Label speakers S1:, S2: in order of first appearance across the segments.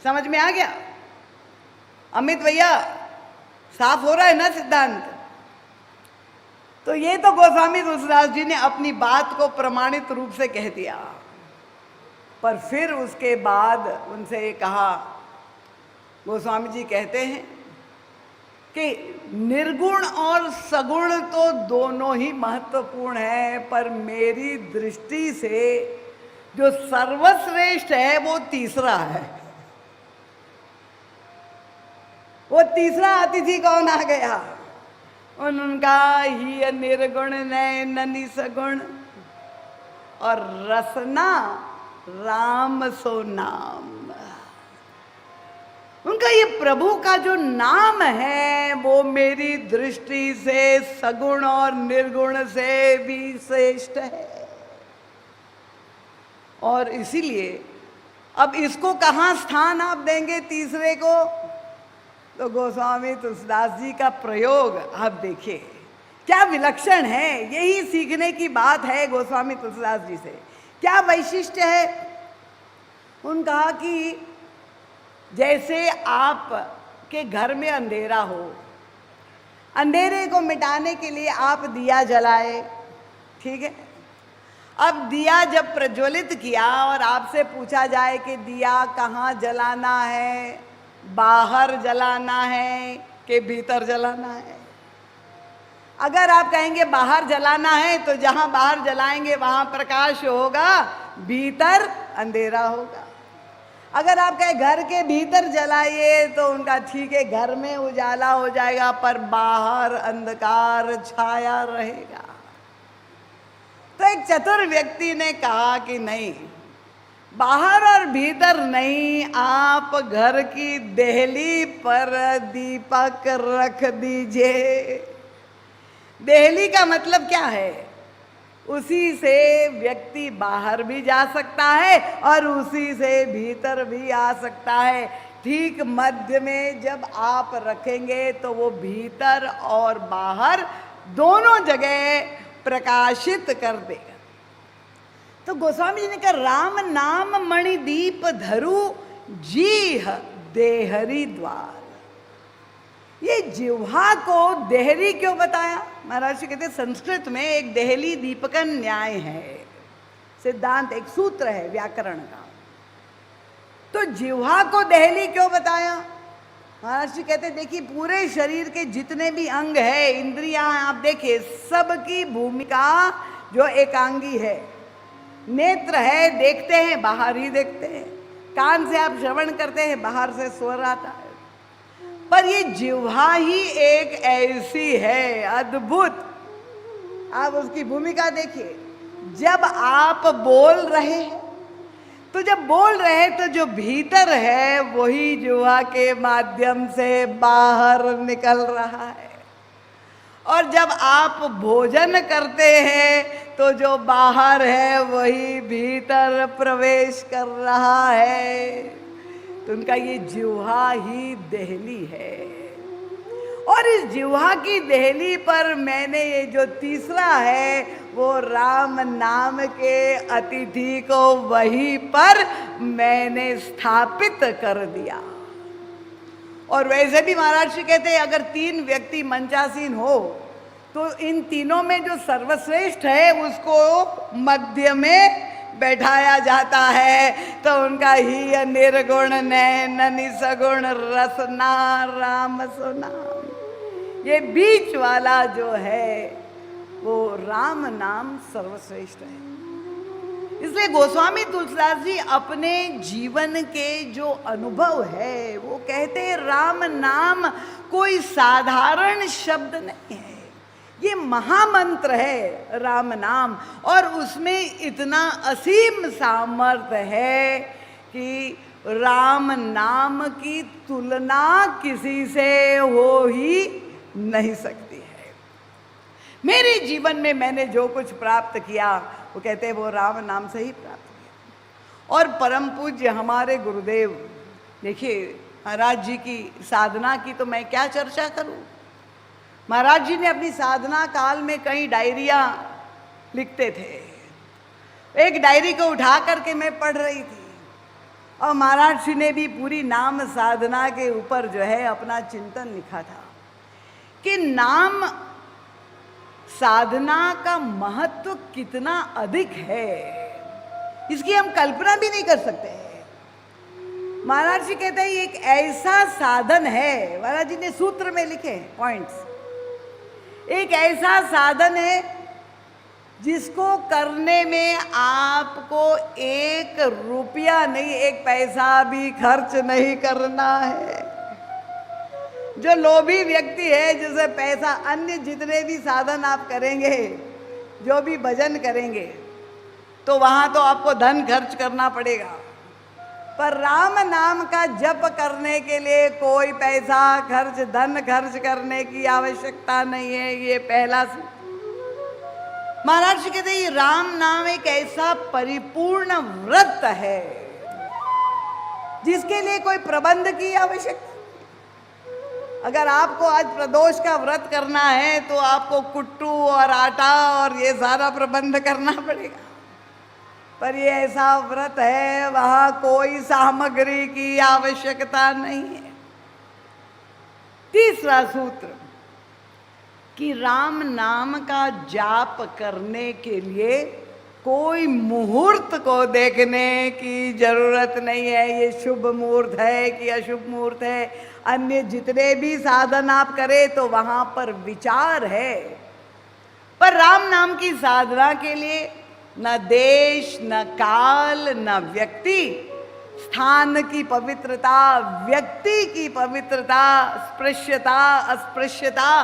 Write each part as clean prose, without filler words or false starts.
S1: समझ में आ गया अमित भैया? साफ हो रहा है ना सिद्धांत? तो ये तो गोस्वामी तुलसीदास जी ने अपनी बात को प्रमाणित रूप से कह दिया, पर फिर उसके बाद उनसे कहा, गोस्वामी जी कहते हैं कि निर्गुण और सगुण तो दोनों ही महत्वपूर्ण है, पर मेरी दृष्टि से जो सर्वश्रेष्ठ है वो तीसरा है। वो तीसरा अतिथि कौन आ गया? उनका ही निर्गुण नैन सगुण और रसना राम सो नाम। उनका ये प्रभु का जो नाम है वो मेरी दृष्टि से सगुण और निर्गुण से भी श्रेष्ठ है। और इसीलिए अब इसको कहाँ स्थान आप देंगे तीसरे को? तो गोस्वामी तुलसीदास जी का प्रयोग आप देखिए, क्या विलक्षण है। यही सीखने की बात है गोस्वामी तुलसीदास जी से। क्या वैशिष्ट्य है? उन्होंने कहा कि जैसे आप के घर में अंधेरा हो, अंधेरे को मिटाने के लिए आप दिया जलाए, ठीक है। अब दिया जब प्रज्वलित किया और आपसे पूछा जाए कि दिया कहाँ जलाना है, बाहर जलाना है कि भीतर जलाना है? अगर आप कहेंगे बाहर जलाना है तो जहाँ बाहर जलाएंगे वहाँ प्रकाश होगा, भीतर अंधेरा होगा। अगर आप कहें घर के भीतर जलाइए तो उनका ठीक है, घर में उजाला हो जाएगा पर बाहर अंधकार छाया रहेगा। तो एक चतुर व्यक्ति ने कहा कि नहीं, बाहर और भीतर नहीं, आप घर की देहली पर दीपक रख दीजिए। देहली का मतलब क्या है? उसी से व्यक्ति बाहर भी जा सकता है और उसी से भीतर भी आ सकता है। ठीक मध्य में जब आप रखेंगे तो वो भीतर और बाहर दोनों जगह प्रकाशित कर देगा। तो गोस्वामी जी ने कहा, राम नाम मणि दीप धरु जीह देहरी द्वार। ये जिह्वा को देहरी क्यों बताया? महाराज जी कहते संस्कृत में एक देहली दीपकन न्याय है, सिद्धांत, एक सूत्र है व्याकरण का। तो जिह्वा को देहली क्यों बताया? महाराज जी कहते देखिए, पूरे शरीर के जितने भी अंग है, इंद्रियां, आप देखिए सबकी भूमिका जो एकांगी है। नेत्र है, देखते हैं, बाहर ही देखते हैं। कान से आप श्रवण करते हैं, बाहर से स्वर आता है। पर ये जिह्वा ही एक ऐसी है अद्भुत, आप उसकी भूमिका देखिए। जब आप बोल रहे हैं तो जब बोल रहे हैं तो जो भीतर है वही जिह्वा के माध्यम से बाहर निकल रहा है, और जब आप भोजन करते हैं तो जो बाहर है वही भीतर प्रवेश कर रहा है। तो उनका ये जिह्वा ही देहली है। और इस जिह्वा की देहली पर मैंने ये जो तीसरा है वो राम नाम के अतिथि को वहीं पर मैंने स्थापित कर दिया। और वैसे भी महाराज श्री कहते हैं, अगर तीन व्यक्ति मंचासीन हो तो इन तीनों में जो सर्वश्रेष्ठ है उसको मध्य में बैठाया जाता है। तो उनका ही निर्गुण नैन सगुण रसना राम सो नाम। ये बीच वाला जो है वो राम नाम सर्वश्रेष्ठ है। इसलिए गोस्वामी तुलसीदास जी अपने जीवन के जो अनुभव है वो कहते हैं, राम नाम कोई साधारण शब्द नहीं है, ये महामंत्र है राम नाम। और उसमें इतना असीम सामर्थ्य है कि राम नाम की तुलना किसी से हो ही नहीं सकती है। मेरे जीवन में मैंने जो कुछ प्राप्त किया वो कहते हैं वो राम नाम से ही प्राप्त किया। और परम पूज्य हमारे गुरुदेव, देखिए महाराज जी की साधना की तो मैं क्या चर्चा करूं। महाराज जी ने अपनी साधना काल में कई डायरियां लिखते थे। एक डायरी को उठा करके मैं पढ़ रही थी और महाराज ने भी पूरी नाम साधना के ऊपर जो है अपना चिंतन लिखा था कि नाम साधना का महत्व कितना अधिक है, इसकी हम कल्पना भी नहीं कर सकते हैं। महाराज जी कहते हैं ये एक ऐसा साधन है, महाराज जी ने सूत्र में लिखे पॉइंट्स, एक ऐसा साधन है जिसको करने में आपको 1 रुपया नहीं, 1 पैसा भी खर्च नहीं करना है। जो लोभी व्यक्ति है, जिसे पैसा, अन्य जितने भी साधन आप करेंगे, जो भी भजन करेंगे, तो वहां तो आपको धन खर्च करना पड़ेगा, पर राम नाम का जप करने के लिए कोई पैसा खर्च, धन खर्च करने की आवश्यकता नहीं है। ये पहला महाराज जी कहते हैं राम नाम एक ऐसा परिपूर्ण व्रत है जिसके लिए कोई प्रबंध की आवश्यकता। अगर आपको आज प्रदोष का व्रत करना है तो आपको कुट्टू और आटा और ये सारा प्रबंध करना पड़ेगा, पर ये ऐसा व्रत है वहां कोई सामग्री की आवश्यकता नहीं है। तीसरा सूत्र कि राम नाम का जाप करने के लिए कोई मुहूर्त को देखने की जरूरत नहीं है, ये शुभ मुहूर्त है कि अशुभ मुहूर्त है। अन्य जितने भी साधन आप करें तो वहां पर विचार है, पर राम नाम की साधना के लिए न देश, न काल, न व्यक्ति, स्थान की पवित्रता, व्यक्ति की पवित्रता, स्पृश्यता, अस्पृश्यता,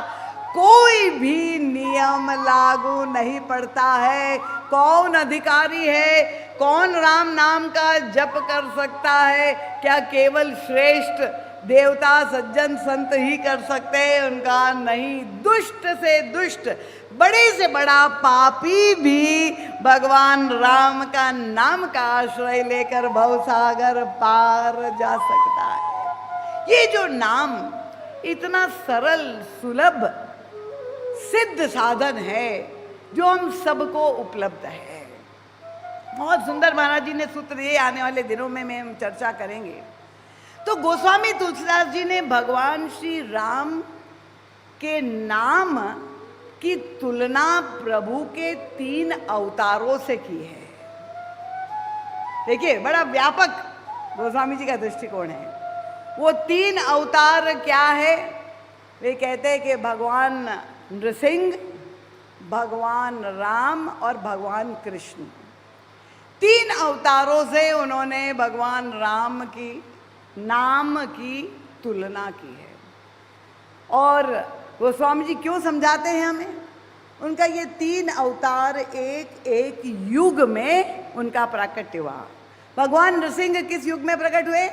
S1: कोई भी नियम लागू नहीं पड़ता है। कौन अधिकारी है, कौन राम नाम का जप कर सकता है? क्या केवल श्रेष्ठ देवता सज्जन संत ही कर सकते हैं? उनका नहीं, दुष्ट से दुष्ट, बड़े से बड़ा पापी भी भगवान राम का नाम का आश्रय लेकर भवसागर पार जा सकता है। ये जो नाम इतना सरल, सुलभ, सिद्ध साधन है जो हम सबको उपलब्ध है। बहुत सुंदर महाराज जी ने सूत्र ये आने वाले दिनों में हम चर्चा करेंगे। तो गोस्वामी तुलसीदास जी ने भगवान श्री राम के नाम की तुलना प्रभु के 3 अवतारों से की है। देखिए बड़ा व्यापक गोस्वामी जी का दृष्टिकोण है। वो 3 अवतार क्या है? वे कहते हैं कि भगवान नृसिंह, भगवान राम और भगवान कृष्ण, 3 अवतारों से उन्होंने भगवान राम की नाम की तुलना की है। और गोस्वामी जी क्यों समझाते हैं हमें? उनका ये 3 अवतार एक एक युग में उनका प्राकट्य हुआ। भगवान नृसिंह किस युग में प्रकट हुए?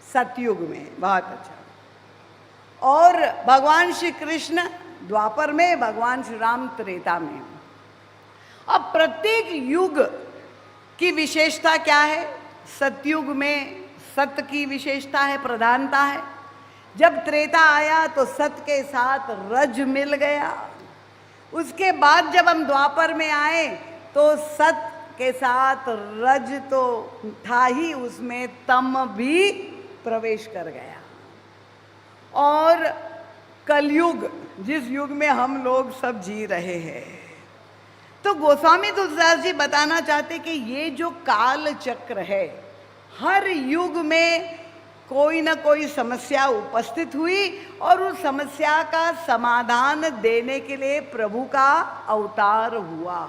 S1: सतयुग में। बहुत अच्छा। और भगवान श्री कृष्ण द्वापर में, भगवान श्री राम त्रेता में। अब प्रत्येक युग की विशेषता क्या है? सतयुग में सत्य की विशेषता है, प्रधानता है। जब त्रेता आया तो सत्य के साथ रज मिल गया। उसके बाद जब हम द्वापर में आए तो सत्य के साथ रज तो था ही, उसमें तम भी प्रवेश कर गया। और कलयुग, जिस युग में हम लोग सब जी रहे हैं, तो गोस्वामी तुलसीदास जी बताना चाहते कि ये जो काल चक्र है, हर युग में कोई ना कोई समस्या उपस्थित हुई और उस समस्या का समाधान देने के लिए प्रभु का अवतार हुआ।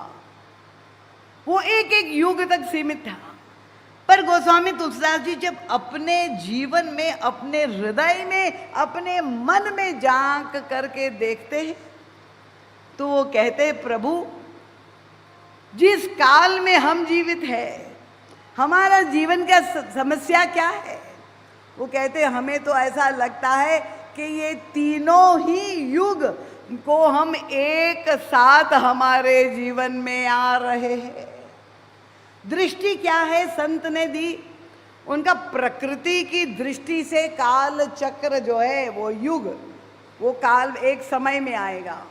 S1: वो एक एक युग तक सीमित था। पर गोस्वामी तुलसीदास जी जब अपने जीवन में, अपने हृदय में, अपने मन में झांक करके देखते हैं तो वो कहते हैं, प्रभु जिस काल में हम जीवित हैं, हमारा जीवन का समस्या क्या है? वो कहते हैं हमें तो ऐसा लगता है कि ये तीनों ही युग को हम एक साथ हमारे जीवन में आ रहे हैं। दृष्टि क्या है संत ने दी? उनका प्रकृति की दृष्टि से काल चक्र जो है, वो युग, वो काल एक समय में आएगा।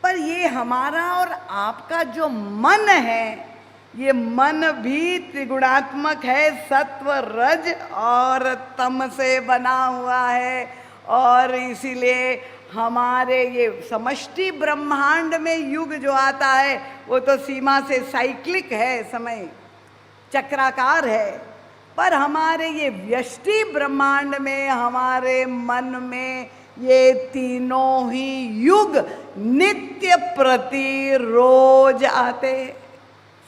S1: पर ये हमारा और आपका जो मन है, ये मन भी त्रिगुणात्मक है, सत्व रज और तम से बना हुआ है। और इसीलिए हमारे ये समष्टि ब्रह्मांड में युग जो आता है वो तो सीमा से साइक्लिक है, समय चक्राकार है। पर हमारे ये व्यष्टि ब्रह्मांड में, हमारे मन में ये तीनों ही युग नित्य प्रति रोज आते।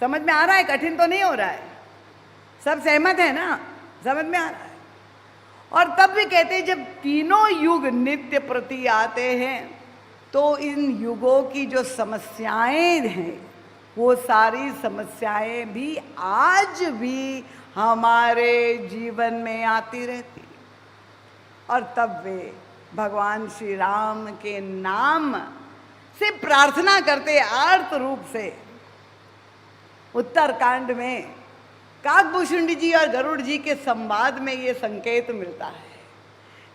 S1: समझ में आ रहा है? कठिन तो नहीं हो रहा है? सब सहमत है ना? समझ में आ रहा है? और तब भी कहते हैं जब तीनों युग नित्य प्रति आते हैं तो इन युगों की जो समस्याएं हैं वो सारी समस्याएं भी आज भी हमारे जीवन में आती रहती। और तब वे भगवान श्री राम के नाम से प्रार्थना करते आर्त रूप से। उत्तरकांड में काकभूषुंडी जी और गरुड़ जी के संवाद में ये संकेत मिलता है।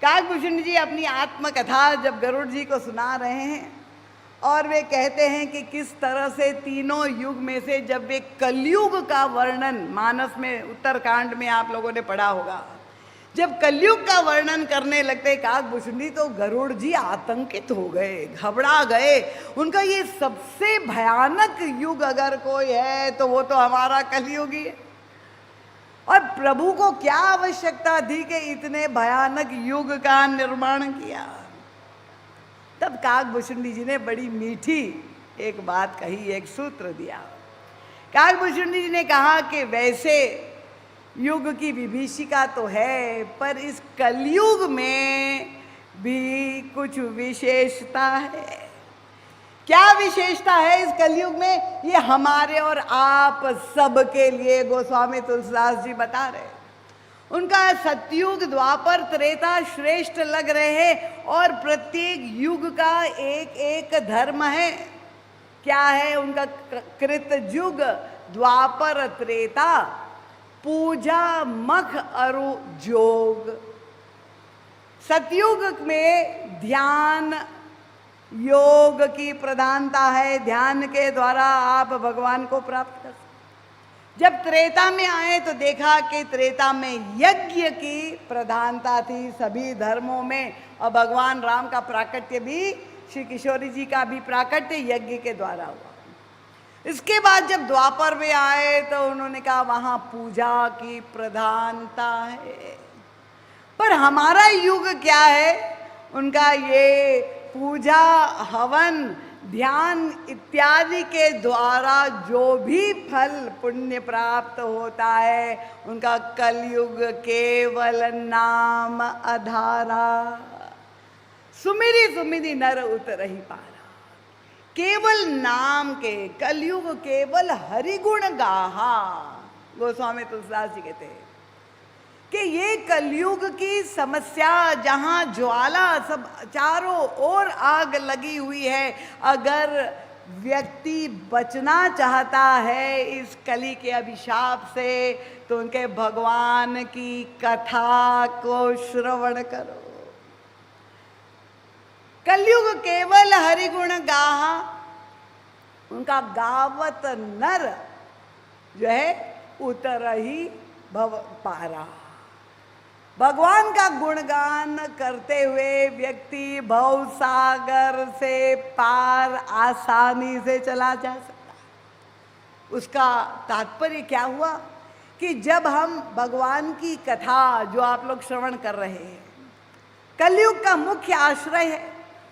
S1: काकभूषुंडी जी अपनी आत्मकथा जब गरुड़ जी को सुना रहे हैं और वे कहते हैं कि किस तरह से तीनों युग में से जब वे कलयुग का वर्णन, मानस में उत्तरकांड में आप लोगों ने पढ़ा होगा, जब कलयुग का वर्णन करने लगते काकभूषुंडी तो गरुड़ जी आतंकित हो गए, घबरा गए। उनका ये सबसे भयानक युग अगर कोई है तो वो तो हमारा कलयुग ही है। और प्रभु को क्या आवश्यकता थी कि इतने भयानक युग का निर्माण किया? तब काकभूषुंडी जी ने बड़ी मीठी एक बात कही, एक सूत्र दिया। काकभूषुंडी जी ने कहा कि वैसे युग की विभीषिका तो है, पर इस कलयुग में भी कुछ विशेषता है। क्या विशेषता है इस कलयुग में? ये हमारे और आप सबके लिए गोस्वामी तुलसीदास जी बता रहे। उनका सतयुग, द्वापर, त्रेता श्रेष्ठ लग रहे हैं और प्रत्येक युग का एक एक धर्म है। क्या है उनका? कृतयुग, द्वापर, त्रेता, पूजा, मख अरु जोग। सतयुग में ध्यान योग की प्रधानता है, ध्यान के द्वारा आप भगवान को प्राप्त कर सकते। जब त्रेता में आए तो देखा कि त्रेता में यज्ञ की प्रधानता थी सभी धर्मों में, और भगवान राम का प्राकट्य भी, श्री किशोरी जी का भी प्राकट्य यज्ञ के द्वारा हुआ। इसके बाद जब द्वापर में आए तो उन्होंने कहा वहाँ पूजा की प्रधानता है। पर हमारा युग क्या है? उनका ये पूजा, हवन, ध्यान इत्यादि के द्वारा जो भी फल पुण्य प्राप्त होता है उनका कलयुग केवल नाम आधारा। सुमिरी सुमिरी नर उतरहि पारा। केवल नाम के, कलयुग केवल हरिगुण गाहा। गोस्वामी तुलसीदास जी कहते हैं कि ये कलयुग की समस्या, जहाँ ज्वाला सब चारों ओर आग लगी हुई है, अगर व्यक्ति बचना चाहता है इस कली के अभिशाप से तो उनके भगवान की कथा को श्रवण करो। कलयुग केवल हरिगुण गाहा। उनका गावत नर जो है उतरहि भव पारा। भगवान का गुणगान करते हुए व्यक्ति भव सागर से पार आसानी से चला जा सकता। उसका तात्पर्य क्या हुआ कि जब हम भगवान की कथा जो आप लोग श्रवण कर रहे हैं, कलयुग का मुख्य आश्रय है,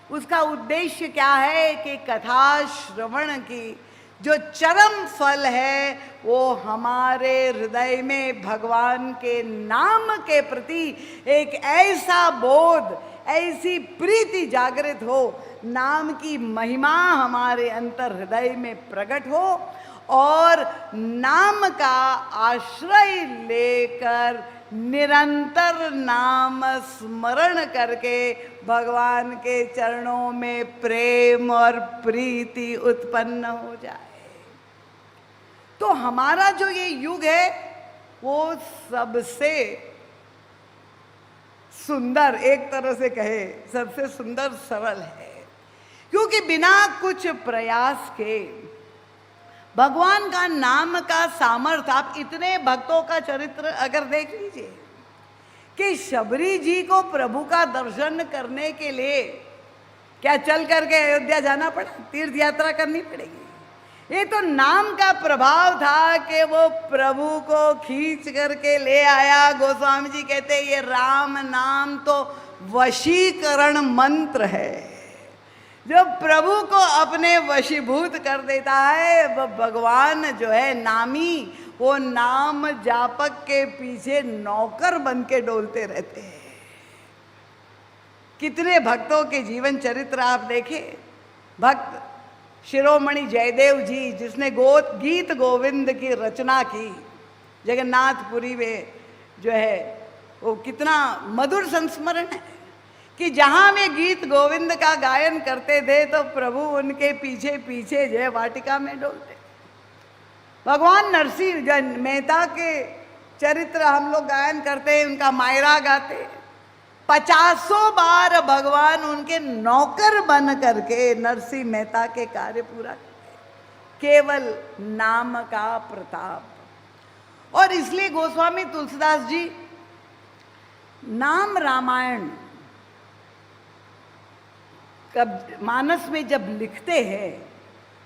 S1: उसका उद्देश्य क्या है कि कथा श्रवण की जो चरम फल है वो हमारे हृदय में भगवान के नाम के प्रति एक ऐसा बोध, ऐसी प्रीति जागृत हो, नाम की महिमा हमारे अंतर हृदय में प्रकट हो और नाम का आश्रय लेकर निरंतर नाम स्मरण करके भगवान के चरणों में प्रेम और प्रीति उत्पन्न हो जाए। तो हमारा जो ये युग है वो सबसे सुंदर, एक तरह से कहे सबसे सुंदर सरल है, क्योंकि बिना कुछ प्रयास के भगवान का नाम का सामर्थ्य, आप इतने भक्तों का चरित्र अगर देख लीजिए कि शबरी जी को प्रभु का दर्शन करने के लिए क्या चल करके अयोध्या जाना पड़ा, तीर्थ यात्रा करनी पड़ेगी। ये तो नाम का प्रभाव था कि वो प्रभु को खींच करके ले आया। गोस्वामी जी कहते ये राम नाम तो वशीकरण मंत्र है, जो प्रभु को अपने वशीभूत कर देता है। वो भगवान जो है नामी, वो नाम जापक के पीछे नौकर बन के डोलते रहते हैं। कितने भक्तों के जीवन चरित्र आप देखें। भक्त शिरोमणि जयदेव जी, जिसने गीत गोविंद की रचना की जगन्नाथपुरी में, जो है वो कितना मधुर संस्मरण है कि जहाँ वे गीत गोविंद का गायन करते थे तो प्रभु उनके पीछे पीछे जय वाटिका में डोलते। भगवान नरसिंह मेहता के चरित्र हम लोग गायन करते हैं, उनका मायरा गाते। 50 बार भगवान उनके नौकर बन करके नरसिंह मेहता के कार्य पूरा करते, केवल नाम का प्रताप। और इसलिए गोस्वामी तुलसीदास जी नाम रामायण कब मानस में जब लिखते हैं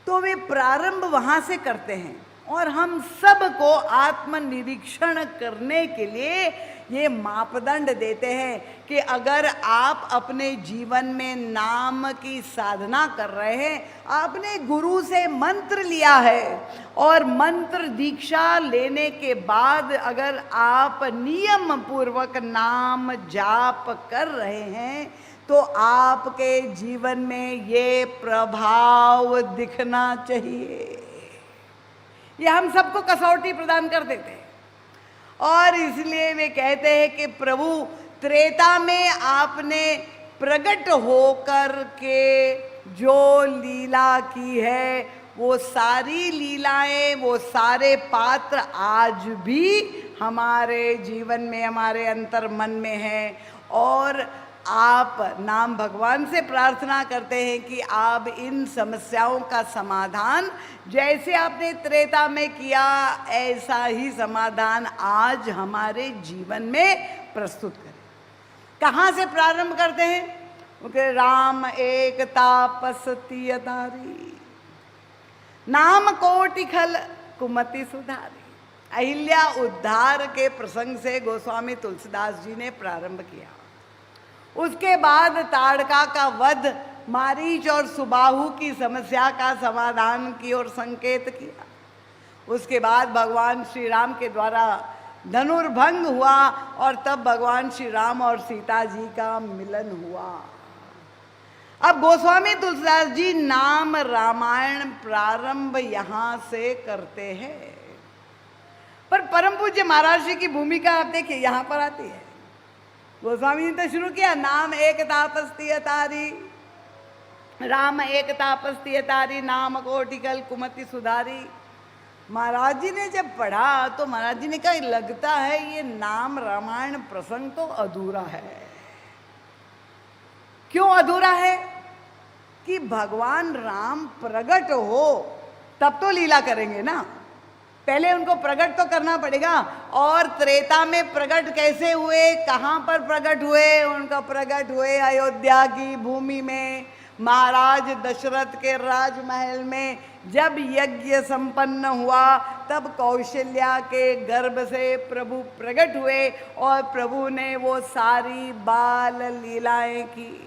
S1: तो वे प्रारंभ वहां से करते हैं, और हम सबको आत्मनिरीक्षण करने के लिए ये मापदंड देते हैं कि अगर आप अपने जीवन में नाम की साधना कर रहे हैं, आपने गुरु से मंत्र लिया है और मंत्र दीक्षा लेने के बाद अगर आप नियम पूर्वक नाम जाप कर रहे हैं तो आपके जीवन में ये प्रभाव दिखना चाहिए। ये हम सबको कसौटी प्रदान कर देते हैं। और इसलिए वे कहते हैं कि प्रभु त्रेता में आपने प्रकट होकर के जो लीला की है, वो सारी लीलाएं, वो सारे पात्र आज भी हमारे जीवन में, हमारे अंतर मन में हैं। और आप नाम भगवान से प्रार्थना करते हैं कि आप इन समस्याओं का समाधान जैसे आपने त्रेता में किया, ऐसा ही समाधान आज हमारे जीवन में प्रस्तुत करें। कहाँ से प्रारंभ करते हैं? क्योंकि राम एक तापस तियतारी, नाम कोटि खल कुमति सुधारी। अहिल्या उद्धार के प्रसंग से गोस्वामी तुलसीदास जी ने प्रारंभ किया। उसके बाद ताड़का का वध, मारीच और सुबाहु की समस्या का समाधान की ओर संकेत किया। उसके बाद भगवान श्री राम के द्वारा धनुर्भंग हुआ और तब भगवान श्री राम और सीता जी का मिलन हुआ। अब गोस्वामी तुलसीदास जी नाम रामायण प्रारंभ यहाँ से करते हैं, पर परम पूज्य महाराज जी की भूमिका आप देखिए यहाँ पर आती है। गोस्वामी जी ने तो शुरू किया, नाम एक तापस तियतारी, राम एक तापस तियतारी, नाम कोटिकल कुमति सुधारी। महाराज जी ने जब पढ़ा तो महाराज जी ने कहा लगता है ये नाम रामायण प्रसंग तो अधूरा है। क्यों अधूरा है? कि भगवान राम प्रकट हो तब तो लीला करेंगे ना, पहले उनको प्रकट तो करना पड़ेगा। और त्रेता में प्रकट कैसे हुए, कहाँ पर प्रकट हुए? उनका प्रकट हुए अयोध्या की भूमि में, महाराज दशरथ के राजमहल में। जब यज्ञ संपन्न हुआ तब कौशल्या के गर्भ से प्रभु प्रकट हुए और प्रभु ने वो सारी बाल लीलाएं की।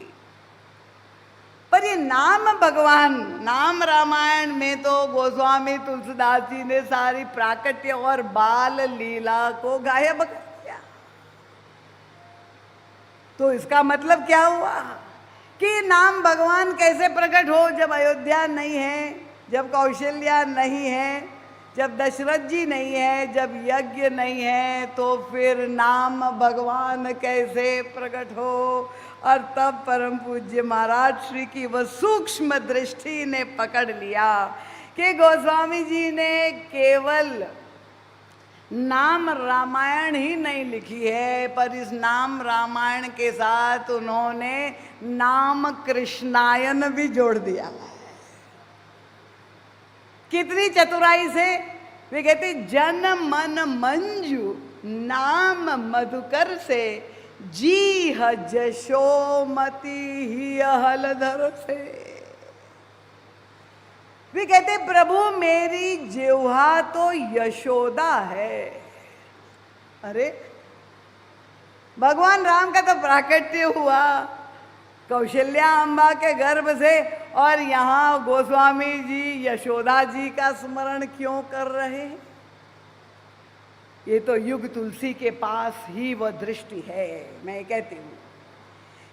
S1: पर ये नाम भगवान, नाम रामायण में तो गोस्वामी तुलसीदास जी ने सारी प्राकट्य और बाल लीला को गायब कर दिया। तो इसका मतलब क्या हुआ कि नाम भगवान कैसे प्रकट हो जब अयोध्या नहीं है, जब कौशल्या नहीं है, जब दशरथ जी नहीं है, जब यज्ञ नहीं है, तो फिर नाम भगवान कैसे प्रकट हो? और तब परम पूज्य महाराज श्री की वह सूक्ष्म दृष्टि ने पकड़ लिया कि गोस्वामी जी ने केवल नाम रामायण ही नहीं लिखी है, पर इस नाम रामायण के साथ उन्होंने नाम कृष्णायन भी जोड़ दिया। कितनी चतुराई से वे कहते जन मन मंजू नाम मधुकर से जी ह जशोमती ही हलधर से। वे कहते प्रभु मेरी जिह्वा तो यशोदा है। अरे भगवान राम का तो प्राकट्य हुआ कौशल्या अम्बा के गर्भ से, और यहाँ गोस्वामी जी यशोदा जी का स्मरण क्यों कर रहे हैं? ये तो युग तुलसी के पास ही वह दृष्टि है। मैं कहती हूँ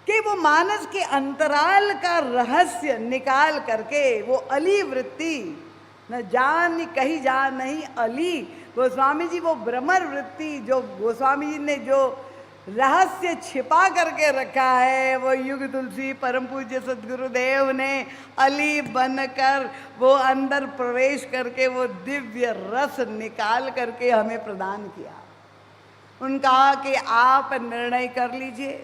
S1: कि वो मानस के अंतराल का रहस्य निकाल करके वो अली वृत्ति, न जान कहीं जान नहीं अली गोस्वामी जी, वो भ्रमर वृत्ति जो गोस्वामी जी ने जो रहस्य छिपा करके रखा है, वो युग तुलसी परम पूज्य सद्गुरुदेव ने अली बनकर वो अंदर प्रवेश करके वो दिव्य रस निकाल करके हमें प्रदान किया। उनका कि आप निर्णय कर लीजिए,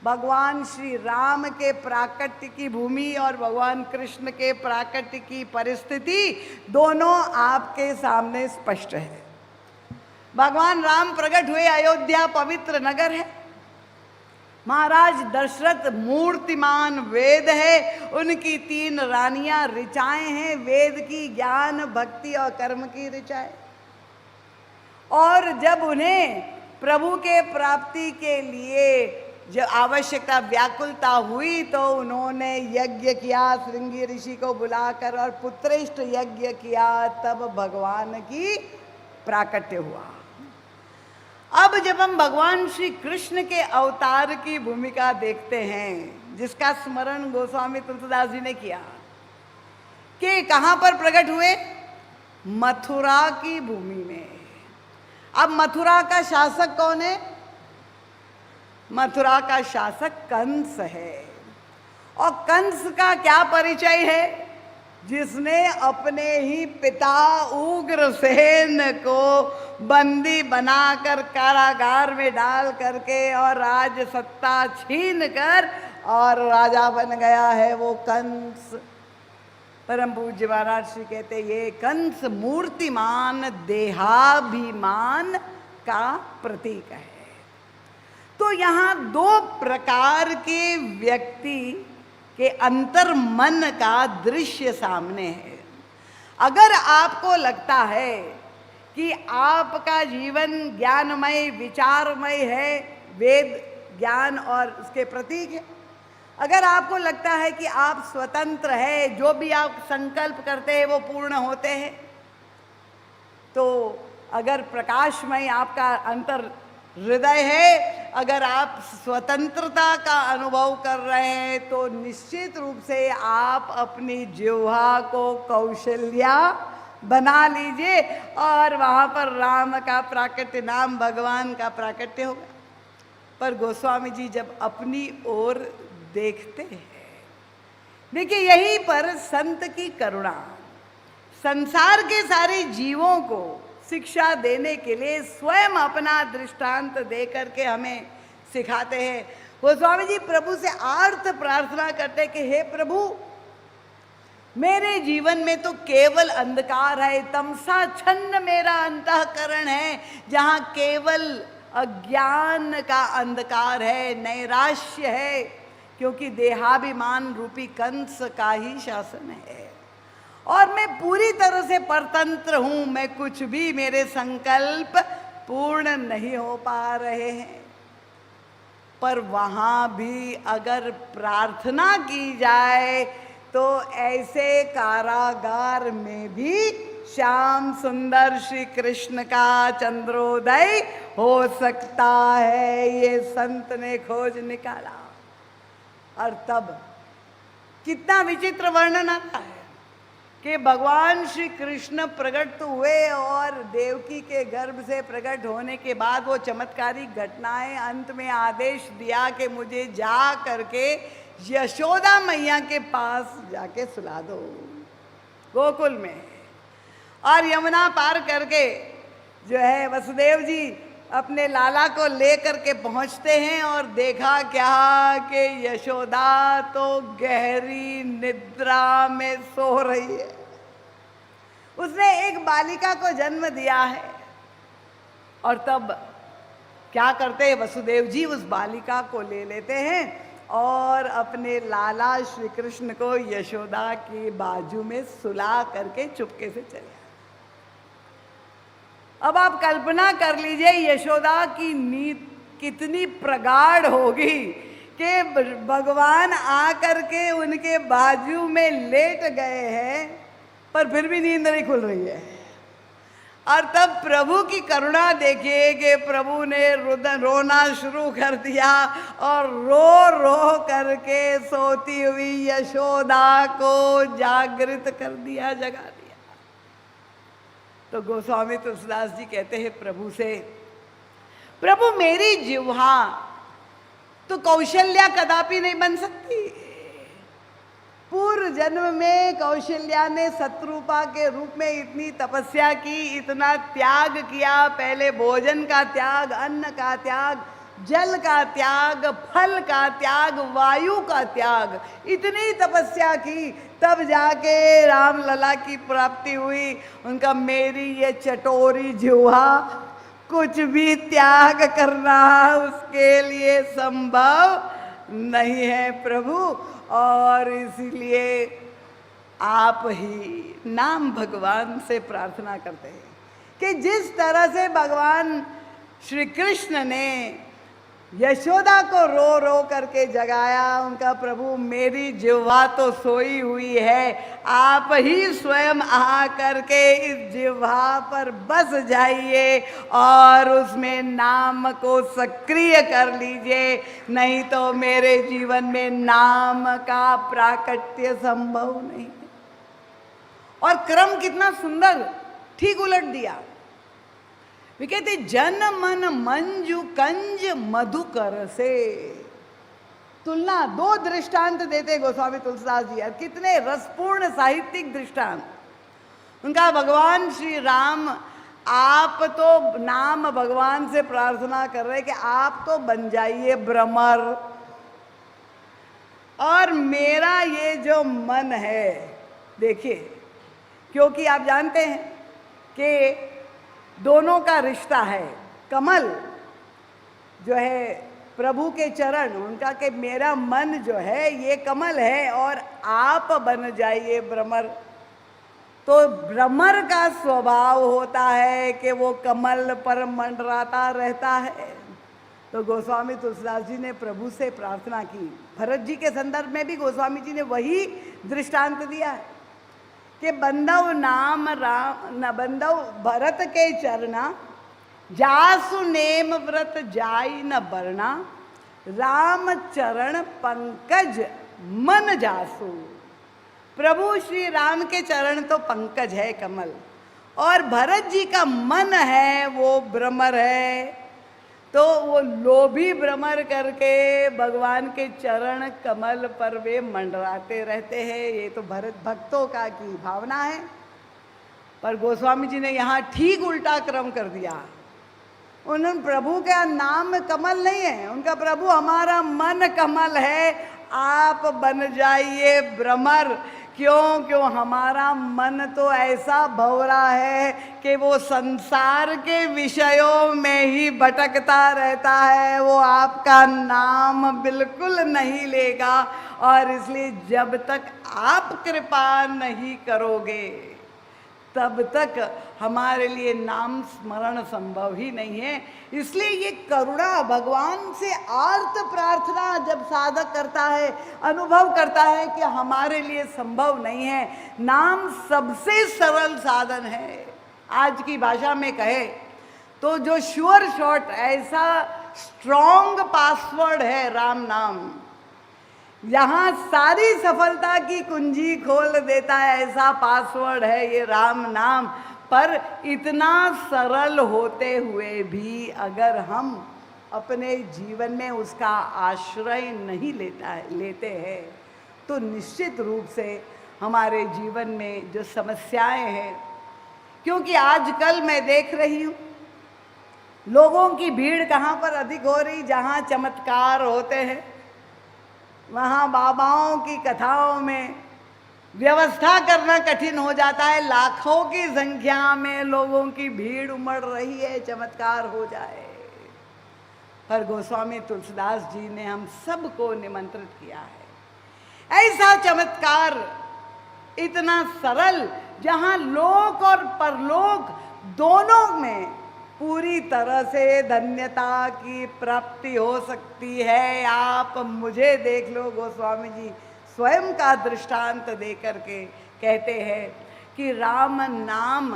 S1: भगवान श्री राम के प्राकट्य की भूमि और भगवान कृष्ण के प्राकट्य की परिस्थिति दोनों आपके सामने स्पष्ट है। भगवान राम प्रकट हुए, अयोध्या पवित्र नगर है, महाराज दशरथ मूर्तिमान वेद है, उनकी 3 रानियां ऋचाएं हैं, वेद की ज्ञान भक्ति और कर्म की ऋचाएं। और जब उन्हें प्रभु के प्राप्ति के लिए जब आवश्यकता व्याकुलता हुई तो उन्होंने यज्ञ किया, श्रृंगी ऋषि को बुलाकर और पुत्रेष्ठ यज्ञ किया, तब भगवान की प्राकट्य हुआ। अब जब हम भगवान श्री कृष्ण के अवतार की भूमिका देखते हैं, जिसका स्मरण गोस्वामी तुलसीदास जी ने किया कि कहाँ पर प्रकट हुए, मथुरा की भूमि में। अब मथुरा का शासक कौन है? मथुरा का शासक कंस है। और कंस का क्या परिचय है? जिसने अपने ही पिता उग्रसेन को बंदी बनाकर कारागार में डाल करके और राज सत्ता छीन कर और राजा बन गया है वो कंस। परम पूज्य महाराज श्री कहते ये कंस मूर्तिमान देहाभिमान का प्रतीक है। तो यहाँ 2 प्रकार के व्यक्ति के अंतर मन का दृश्य सामने है। अगर आपको लगता है कि आपका जीवन ज्ञानमय विचारमय है, वेद ज्ञान और उसके प्रतीक है, अगर आपको लगता है कि आप स्वतंत्र है, जो भी आप संकल्प करते हैं वो पूर्ण होते हैं, तो अगर प्रकाशमय आपका अंतर हृदय है, अगर आप स्वतंत्रता का अनुभव कर रहे हैं, तो निश्चित रूप से आप अपनी जिह्वा को कौशल्या बना लीजिए और वहाँ पर राम का प्राकट्य, नाम भगवान का प्राकट्य होगा। पर गोस्वामी जी जब अपनी ओर देखते हैं, देखिए यहीं पर संत की करुणा संसार के सारे जीवों को शिक्षा देने के लिए स्वयं अपना दृष्टांत दे करके हमें सिखाते हैं। गोस्वामी जी प्रभु से आर्त प्रार्थना करते कि हे प्रभु, मेरे जीवन में तो केवल अंधकार है, तमसा छन्न मेरा अंतःकरण है, जहाँ केवल अज्ञान का अंधकार है, नैराश्य है, क्योंकि देहाभिमान रूपी कंस का ही शासन है और मैं पूरी तरह से परतंत्र हूँ, मैं कुछ भी, मेरे संकल्प पूर्ण नहीं हो पा रहे हैं। पर वहाँ भी अगर प्रार्थना की जाए तो ऐसे कारागार में भी श्याम सुंदर श्री कृष्ण का चंद्रोदय हो सकता है, ये संत ने खोज निकाला। और तब कितना विचित्र वर्णन आता है कि भगवान श्री कृष्ण प्रकट तो हुए और देवकी के गर्भ से प्रकट होने के बाद वो चमत्कारी घटनाएं, अंत में आदेश दिया कि मुझे जा करके यशोदा मैया के पास जाके सुला दो गोकुल में। और यमुना पार करके जो है वसुदेव जी अपने लाला को लेकर के पहुंचते हैं और देखा क्या कि यशोदा तो गहरी निद्रा में सो रही है। उसने एक बालिका को जन्म दिया है। और तब क्या करते हैं वसुदेव जी, उस बालिका को ले लेते हैं और अपने लाला श्री कृष्ण को यशोदा के बाजू में सुला करके चुपके से चले आए। अब आप कल्पना कर लीजिए यशोदा की नींद कितनी प्रगाढ़ होगी कि भगवान आकर के उनके बाजू में लेट गए हैं पर फिर भी नींद नहीं खुल रही है। और तब प्रभु की करुणा देखिए कि प्रभु ने रोना शुरू कर दिया और रो रो करके सोती हुई यशोदा को जागृत कर दिया, जगा दिया। तो गोस्वामी तुलसीदास जी कहते हैं प्रभु से, प्रभु मेरी जिह्वा तो कौशल्या कदापि नहीं बन सकती। पूर्व जन्म में कौशल्या ने शत्रुपा के रूप में इतनी तपस्या की, इतना त्याग किया, पहले भोजन का त्याग, अन्न का त्याग, जल का त्याग, फल का त्याग, वायु का त्याग, इतनी तपस्या की, तब जाके रामलला की प्राप्ति हुई। उनका मेरी ये चटोरी जिह्वा कुछ भी त्याग करना उसके लिए संभव नहीं है प्रभु। और इसलिए आप ही नाम भगवान से प्रार्थना करते हैं कि जिस तरह से भगवान श्री कृष्ण ने यशोदा को रो रो करके जगाया, उनका प्रभु मेरी जिह्वा तो सोई हुई है, आप ही स्वयं आ करके इस जिह्वा पर बस जाइए और उसमें नाम को सक्रिय कर लीजिए, नहीं तो मेरे जीवन में नाम का प्राकट्य संभव नहीं। और क्रम कितना सुंदर ठीक उलट दिया। वे कहते जन मन मंजू कंज मधुकर से। तुलना, दो दृष्टांत देते गोस्वामी तुलसीदास जी, कितने रसपूर्ण साहित्यिक दृष्टांत। उनका भगवान श्री राम, आप तो नाम भगवान से प्रार्थना कर रहे कि आप तो बन जाइए भ्रमर, और मेरा ये जो मन है, देखिए, क्योंकि आप जानते हैं कि दोनों का रिश्ता है। कमल जो है प्रभु के चरण, उनका कि मेरा मन जो है ये कमल है और आप बन जाइए भ्रमर। तो भ्रमर का स्वभाव होता है कि वो कमल पर मंडराता रहता है। तो गोस्वामी तुलसीदास जी ने प्रभु से प्रार्थना की। भरत जी के संदर्भ में भी गोस्वामी जी ने वही दृष्टांत दिया है कि बंदव नाम राम न बंदव भरत के चरना, जासु नेम व्रत जाई न बरना, राम चरण पंकज मन जासु। प्रभु श्री राम के चरण तो पंकज है, कमल, और भरत जी का मन है वो भ्रमर है। तो वो लोभी भ्रमर करके भगवान के चरण कमल पर वे मंडराते रहते हैं। ये तो भरत भक्तों का की भावना है। पर गोस्वामी जी ने यहाँ ठीक उल्टा क्रम कर दिया। उन्होंने प्रभु का नाम कमल नहीं है, उनका प्रभु हमारा मन कमल है, आप बन जाइए भ्रमर। क्यों हमारा मन तो ऐसा भंवरा है कि वो संसार के विषयों में ही भटकता रहता है, वो आपका नाम बिल्कुल नहीं लेगा। और इसलिए जब तक आप कृपा नहीं करोगे तब तक हमारे लिए नाम स्मरण संभव ही नहीं है। इसलिए ये करुणा, भगवान से आर्त प्रार्थना जब साधक करता है, अनुभव करता है कि हमारे लिए संभव नहीं है। नाम सबसे सरल साधन है। आज की भाषा में कहे तो जो श्योर शॉट, ऐसा स्ट्रॉन्ग पासवर्ड है राम नाम, यहाँ सारी सफलता की कुंजी खोल देता है, ऐसा पासवर्ड है ये राम नाम। पर इतना सरल होते हुए भी अगर हम अपने जीवन में उसका आश्रय नहीं लेते हैं तो निश्चित रूप से हमारे जीवन में जो समस्याएं हैं, क्योंकि आजकल मैं देख रही हूँ लोगों की भीड़ कहाँ पर अधिक हो रही, जहाँ चमत्कार होते हैं वहाँ बाबाओं की कथाओं में व्यवस्था करना कठिन हो जाता है, लाखों की संख्या में लोगों की भीड़ उमड़ रही है, चमत्कार हो जाए। पर गोस्वामी तुलसीदास जी ने हम सबको निमंत्रित किया है ऐसा चमत्कार, इतना सरल, जहां लोक और परलोक दोनों में पूरी तरह से धन्यता की प्राप्ति हो सकती है। आप मुझे देख लो, गोस्वामी जी स्वयं का दृष्टांत देकर के कहते हैं कि राम नाम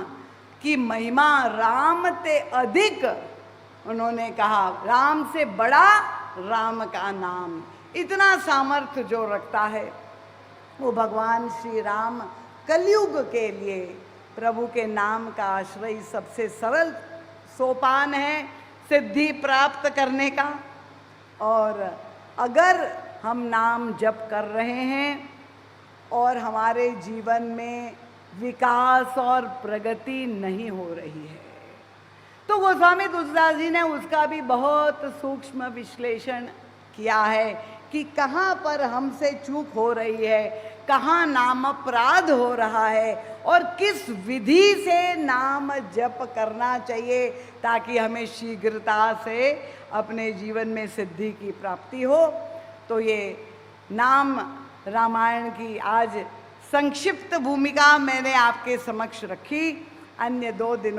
S1: की महिमा, राम से अधिक, उन्होंने कहा राम से बड़ा राम का नाम, इतना सामर्थ्य जो रखता है वो भगवान श्री राम कलयुग के लिए प्रभु के नाम का आश्रय सबसे सरल सोपान है सिद्धि प्राप्त करने का। और अगर हम नाम जप कर रहे हैं और हमारे जीवन में विकास और प्रगति नहीं हो रही है, तो गोस्वामी तुलसीदास जी ने उसका भी बहुत सूक्ष्म विश्लेषण किया है कि कहाँ पर हमसे चूक हो रही है, कहाँ नाम अपराध हो रहा है और किस विधि से नाम जप करना चाहिए ताकि हमें शीघ्रता से अपने जीवन में सिद्धि की प्राप्ति हो। तो ये नाम रामायण की आज संक्षिप्त भूमिका मैंने आपके समक्ष रखी। अन्य 2 दिनों